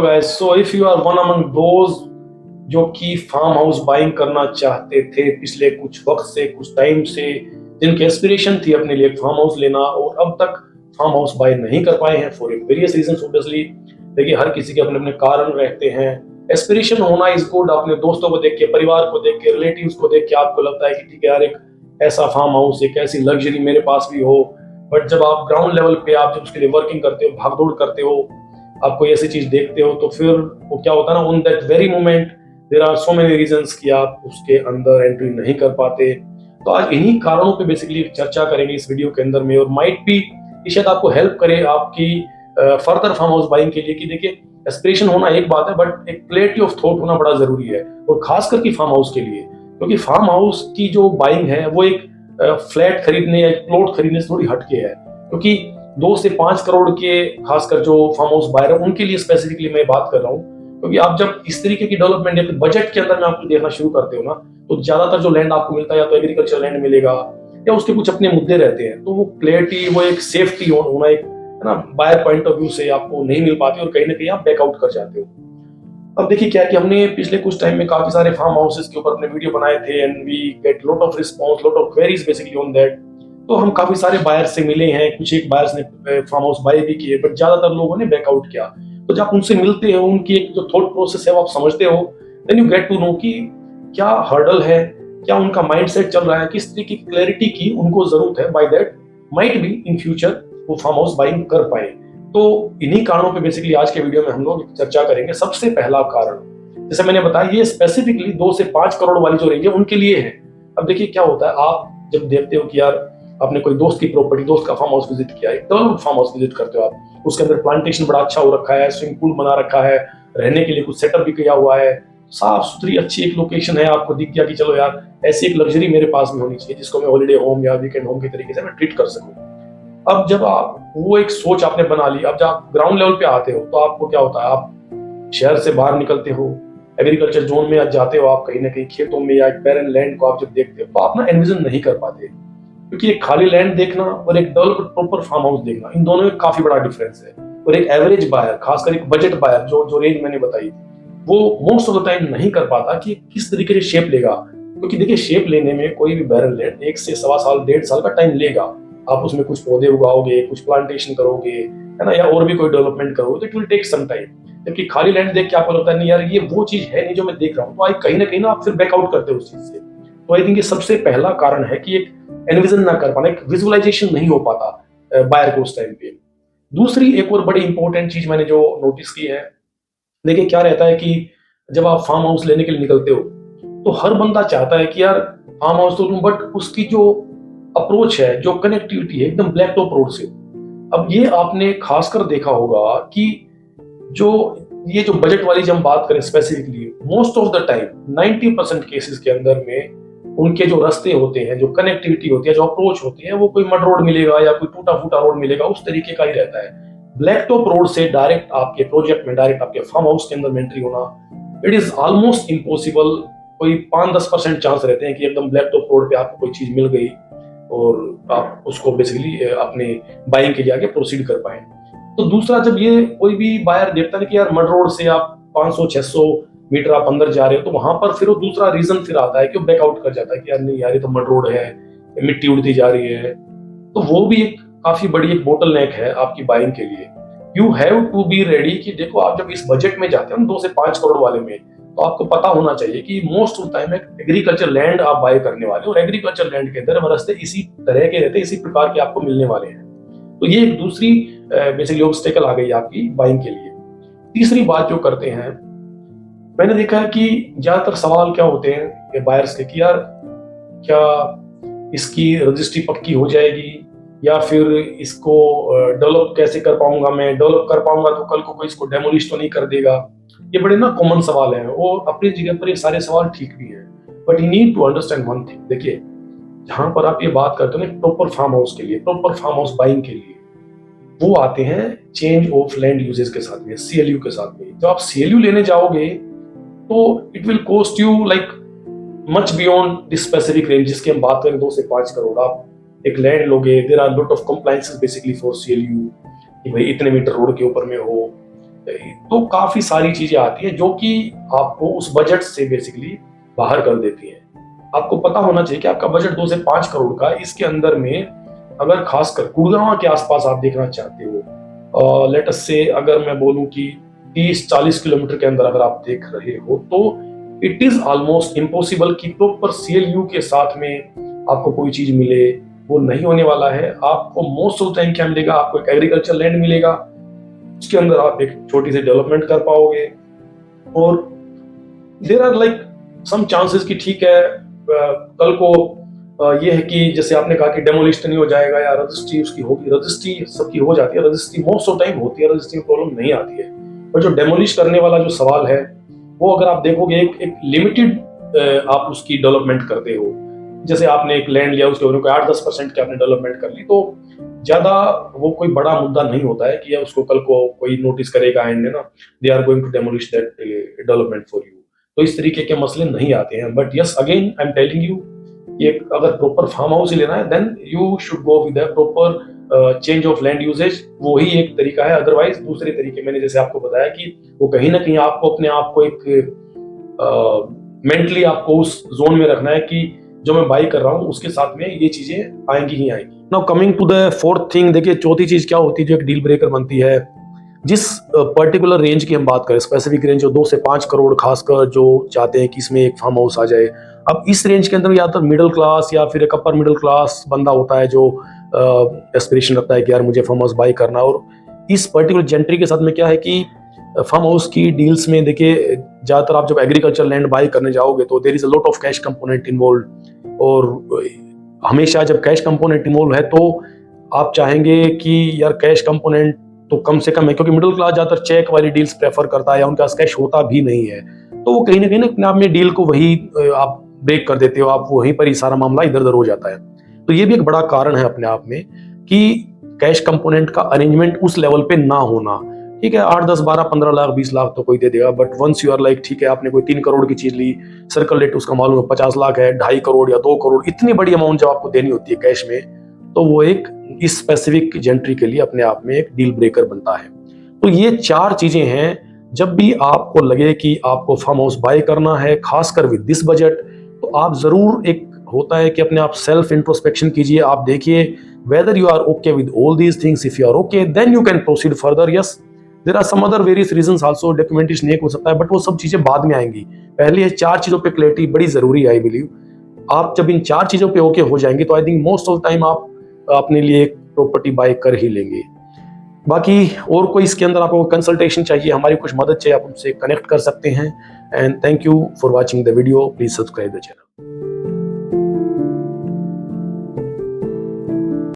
Guys, so if you are one among those जो कि farm house buying करना चाहते थे पिछले कुछ वक्त से, कुछ टाइम से, जिनकी एस्पिरेशन थी अपने लिए फार्म हाउस लेना और अब तक फार्म हाउस बाय नहीं कर पाए हैं फॉर वेरियस रीजंस ऑब्वियसली। देखिए, हर किसी के अपने अपने कारण रहते हैं। एस्पिरेशन होना इज गुड। अपने दोस्तों को देख के, परिवार को देख के, रिलेटिव्स को देख के आपको लगता है कि ठीक है यार, एक ऐसा फार्म हाउस, एक ऐसी लग्जरी मेरे पास भी हो। बट जब आप ग्राउंड लेवल पे आप जब उसके लिए वर्किंग करते हो, भागदौड़ करते हो, आप कोई ऐसी चीज देखते हो, तो फिर वो क्या होता है ना, on that very moment there are so many reasons कि आप उसके अंदर एंट्री नहीं कर पाते। तो आज इन्हीं कारणों पे बेसिकली चर्चा करेंगे इस वीडियो के अंदर में, और माइट भी शायद आपको हेल्प करे आपकी फर्दर फार्म हाउस बाइंग के लिए। कि देखिए, एस्पिरेशन होना एक बात है, बट एक क्लैरिटी ऑफ थॉट होना बड़ा जरूरी है, और खास करके फार्म हाउस के लिए। क्योंकि फार्म हाउस की जो बाइंग है वो एक फ्लैट खरीदने या एक प्लॉट खरीदने से थोड़ी हटके है। क्योंकि 2 से 5 करोड़ के खासकर जो फार्म हाउस बायर है उनके लिए स्पेसिफिकली मैं बात कर रहा हूँ। क्योंकि आप जब इस तरीके की डेवलपमेंट या बजट के अंदर में आप देखना शुरू करते हो ना, तो ज्यादातर जो लैंड आपको मिलता है या तो एग्रीकल्चर लैंड मिलेगा या उसके कुछ अपने मुद्दे रहते हैं। तो वो क्लैरिटी, वो एक सेफ्टी होना, एक है ना, बायर पॉइंट ऑफ व्यू से आपको नहीं मिल पाती और कहीं ना कहीं आप बैकआउट कर जाते हो। अब देखिए क्या कि हमने पिछले कुछ टाइम में काफी सारे फार्म हाउसेस के ऊपर अपने वीडियो बनाए थे, and we get lot of response, lot of queries basically on that. तो हम काफी सारे बायर्स से मिले हैं, कुछ एक बायर्स ने फार्म हाउस बाय भी किए, बट ज्यादातर लोगों ने बैकआउट किया। तो जब आप उनसे मिलते हो, उनकी एक जो थॉट प्रोसेस है वो आप समझते हो, then you get to know कि क्या हर्डल है, क्या उनका माइंडसेट चल रहा है, किस तरीके की क्लैरिटी की उनको जरूरत है। By that might be in future वो फार्म हाउस बाइंग कर पाए। तो इन्हीं कारणों पे बेसिकली आज के वीडियो में हम लोग चर्चा करेंगे। सबसे पहला कारण, जैसे मैंने बताया, ये स्पेसिफिकली 2 से 5 करोड़ वाली जो रेंज है उनके लिए है। अब देखिए क्या होता है, आप जब देखते हो कि यार आपने कोई दोस्त की प्रॉपर्टी, दोस्त का फार्म हाउस विजिट किया, एक डेवलप्ड फार्म हाउस विजिट करते हो आप, उसके अंदर प्लांटेशन बड़ा अच्छा हो रखा है, स्विमिंग पूल बना रखा है, रहने के लिए कुछ सेटअप भी किया हुआ है, साफ सुथरी अच्छी एक लोकेशन है, आपको दिख गया कि चलो यार ऐसी एक लग्जरी मेरे पास भी होनी चाहिए जिसको मैं हॉलीडे होम या वीकेंड होम के तरीके से मैं ट्रीट कर सकूं। अब जब आप वो एक सोच आपने बना ली, अब जब आप ग्राउंड लेवल पे आते हो तो आपको क्या होता है, आप शहर से बाहर निकलते हो, एग्रीकल्चर जोन में आज जाते हो, आप कहीं ना कहीं खेतों में या एक बैरन लैंड को आप जब देखते हो तो आप ना एनविजन नहीं कर पाते। क्योंकि एक खाली लैंड देखना और एक डेवलप्ड प्रॉपर फार्म हाउस देखना, इन दोनों में काफी बड़ा डिफरेंस है। और एक एवरेज बायर, खासकर एक बजट बायर, जो जो रेंज मैंने बताई, वो मोस्ट ऑफ द टाइम नहीं कर पाता कि किस तरीके से शेप लेगा। क्योंकि देखिए, शेप लेने में कोई भी बैरन लैंड 1 से सवा साल, 1.5 साल का टाइम लेगा। आप उसमें कुछ पौधे उगाओगे, कुछ प्लांटेशन करोगे, है ना, या और भी कोई डेवलपमेंट करोगे, तो it will take some time. जबकि खाली लैंड देख के आपको लगता है नहीं यार ये वो चीज है नहीं जो मैं देख रहा हूँ, तो आई कहीं ना आप फिर बैकआउट करते हो उस चीज से। तो आई थिंक ये सबसे पहला कारण है कि एक एनविजन ना कर पाना, एक विजुअलाइजेशन नहीं हो पाता बायर को उस टाइम पे। दूसरी एक और बड़ी इंपॉर्टेंट चीज मैंने जो नोटिस की है, देखिए क्या रहता है कि जब आप फार्म हाउस लेने के लिए निकलते हो तो हर बंदा चाहता है कि यार फार्म हाउस तो लूं, बट उसकी जो अप्रोच है, जो कनेक्टिविटी है, एकदम ब्लैक टॉप रोड से। अब ये आपने खासकर देखा होगा कि जो ये जो बजट वाली जब हम बात करें specifically, most of the time 90% cases के अंदर में उनके जो रास्ते होते हैं, जो कनेक्टिविटी होती है, जो अप्रोच होती है, वो कोई मड रोड मिलेगा या कोई टूटा फूटा रोड मिलेगा, उस तरीके का ही रहता है। ब्लैक टॉप रोड से डायरेक्ट आपके प्रोजेक्ट में, डायरेक्ट आपके फार्म हाउस के अंदर में एंट्री होना, इट इज ऑलमोस्ट इम्पॉसिबल। कोई 5-10% चांस रहते हैं कि एकदम ब्लैक टॉप रोड पे आपको कोई चीज मिल गई और आप उसको बेसिकली अपने बाइंग के लिए आगे प्रोसीड कर पाए। तो दूसरा, जब ये कोई भी बायर देखता है कि यार मड रोड से आप 500-600 मीटर आप अंदर जा रहे हो, तो वहां पर फिर वो दूसरा रीजन फिर आता है कि वो बैकआउट कर जाता है कि यार नहीं यार ये तो मड रोड है, मिट्टी उड़ती जा रही है। तो वो भी एक काफी बड़ी एक बोटल नेक है आपकी बाइंग के लिए। You have to be ready कि देखो, आप जब इस बजट में जाते हो 2 से 5 करोड़ वाले में, तो आपको पता होना चाहिए कि most of time agriculture land आप बाय करने वाले हो, और एग्रीकल्चर लैंड के अंदर रास्ते इसी तरह के रहते हैं, इसी प्रकार के आपको मिलने वाले हैं। तो ये एक दूसरी बेसिकली ऑब्स्टेकल आ गई आपकी बाइंग के लिए। तीसरी बात जो करते हैं, मैंने देखा है कि ज्यादातर सवाल क्या होते हैं बायर्स के कि यार क्या इसकी रजिस्ट्री पक्की हो जाएगी, या फिर इसको डेवलप कैसे कर पाऊंगा, मैं डेवलप कर पाऊंगा तो कल को कोई इसको डेमोलिश तो नहीं कर देगा। ये बड़े ना कॉमन सवाल हैं, वो अपनी जगह पर ये सारे सवाल ठीक भी है, but you need to understand one thing. देखिए, जहां पर आप ये बात करते हो ना प्रॉपर फार्म हाउस के लिए, प्रॉपर फार्म हाउस बाइंग के लिए, वो आते हैं चेंज ऑफ लैंड यूजेस के साथ में, सीएलयू के साथ में। जब आप सीएलयू लेने जाओगे तो it will cost you like much beyond this specific range जिसकी हम बात करें 2 से 5 करोड़। आप एक लैंड लोगे, there are lot of compliances basically for CLU, कि भाई इतने मीटर रोड के ऊपर में हो, तो काफी सारी चीजें आती है जो कि आपको उस बजट से बेसिकली बाहर कर देती है। आपको पता होना चाहिए कि आपका बजट 2 से 5 करोड़ का है। इसके अंदर में अगर खासकर गुड़गांव के आसपास आप देखना चाहते हो, लेट अस से अगर मैं बोलूं कि 30-40 किलोमीटर के अंदर अगर आप देख रहे हो, तो इट इज ऑलमोस्ट इम्पॉसिबल कि प्रॉपर CLU के साथ में आपको कोई चीज मिले। वो नहीं होने वाला है। आपको मोस्ट ऑफ टाइम क्या मिलेगा, आपको एक एग्रीकल्चर लैंड मिलेगा, उसके अंदर आप एक छोटी सी डेवलपमेंट कर पाओगे। और there are like some chances कि ठीक है, कल को ये है कि जैसे आपने कहा कि डेमोलिश नहीं हो जाएगा या रजिस्ट्री उसकी होगी। रजिस्ट्री सबकी हो जाती है, रजिस्ट्री मोस्ट ऑफ टाइम होती है, रजिस्ट्री में प्रॉब्लम नहीं आती है। पर जो डेमोलिश करने वाला जो सवाल है, वो अगर आप देखोगे एक लिमिटेड आप उसकी डेवलपमेंट करते हो। जैसे आपने एक लैंड लिया, उसके ऊपर 8-10% की आपने डेवलपमेंट कर ली, तो ज्यादा वो कोई बड़ा मुद्दा नहीं होता है कि उसको कल को कोई नोटिस करेगा एंड ना they are going to demolish that development for you. तो इस तरीके के मसले नहीं आते हैं। But yes, again I am telling you, ये अगर प्रॉपर फार्म हाउस ही लेना है then you should go with proper change of land usage. वो ही एक तरीका है। अदरवाइज दूसरे तरीके मैंने जैसे आपको बताया कि वो कहीं ना कहीं आपको अपने आप को एक मेंटली आपको उस जोन में रखना है कि जो मैं बाई कर रहा हूँ उसके साथ में ये चीजें आएंगी ही आएंगी। Now coming to the fourth thing, देखिए चौथी चीज क्या होती है जो एक डील ब्रेकर बनती है। जिस पर्टिकुलर रेंज की हम बात करें, स्पेसिफिक रेंज जो 2 से 5 करोड़, खासकर जो चाहते हैं कि इसमें एक फार्म हाउस आ जाए। अब इस रेंज के अंदर या तो मिडिल क्लास या फिर एक अपर मिडिल क्लास बंदा होता है जो एस्पिरेशन रखता है कि यार मुझे फार्म हाउस बाई करना। और इस पर्टिकुलर जेंट्री के साथ में क्या है कि फार्म हाउस की डील्स में देखिए ज्यादातर आप जब एग्रीकल्चर लैंड बाई करने जाओगे तो there is a lot of cash component involve. और हमेशा जब कैश कंपोनेंट इन्वॉल्व है तो आप चाहेंगे कि यार कैश कंपोनेंट तो कम से कम है, क्योंकि मिडिल क्लास ज्यादातर चेक वाली डील्स प्रेफर करता है या उनके पास कैश होता भी नहीं है। तो वो कहीं ना कहीं अपने आप में डील को वही आप ब्रेक कर देते हो, आप वहीं पर ही सारा मामला इधर उधर हो जाता है। तो ये भी एक बड़ा कारण है अपने आप में कि कैश कंपोनेंट का अरेंजमेंट उस लेवल पे ना होना। ठीक है, 8, 10, 12, 15 लाख 20 लाख तो कोई दे देगा, but once you are like ठीक है आपने कोई 3 करोड़ की चीज ली, सर्कल रेट उसका मालूम है 50 लाख है, 2.5 करोड़ या 2 करोड़, इतनी बड़ी अमाउंट जब आपको देनी होती है कैश में, तो वो एक इस स्पेसिफिक जेंट्री के लिए अपने आप में एक डील ब्रेकर बनता है। तो ये 4 चीजें हैं। जब भी आपको लगे कि आपको फार्म हाउस बाय करना है, खासकर विद दिस बजट, तो आप जरूर, एक होता है कि अपने आप सेल्फ इंट्रोस्पेक्शन कीजिए। आप देखिए whether you are okay with all these things. If you are okay then you can proceed further. Yes, there are some other various reasons also, documentation एक हो सकता है, बट वो सब चीजें बाद में आएंगी। पहले ये 4 चीजों पे क्लैरिटी बड़ी जरूरी है, आई बिलीव। आप जब इन 4 चीजों पे ओके हो जाएंगे तो I think most of time आप अपने लिए एक प्रॉपर्टी बाय कर ही लेंगे। बाकी और कोई इसके अंदर आपको कंसल्टेशन चाहिए, हमारी कुछ मदद चाहिए, आप हमसे कनेक्ट कर सकते हैं। And thank you for watching the video. Please subscribe the channel.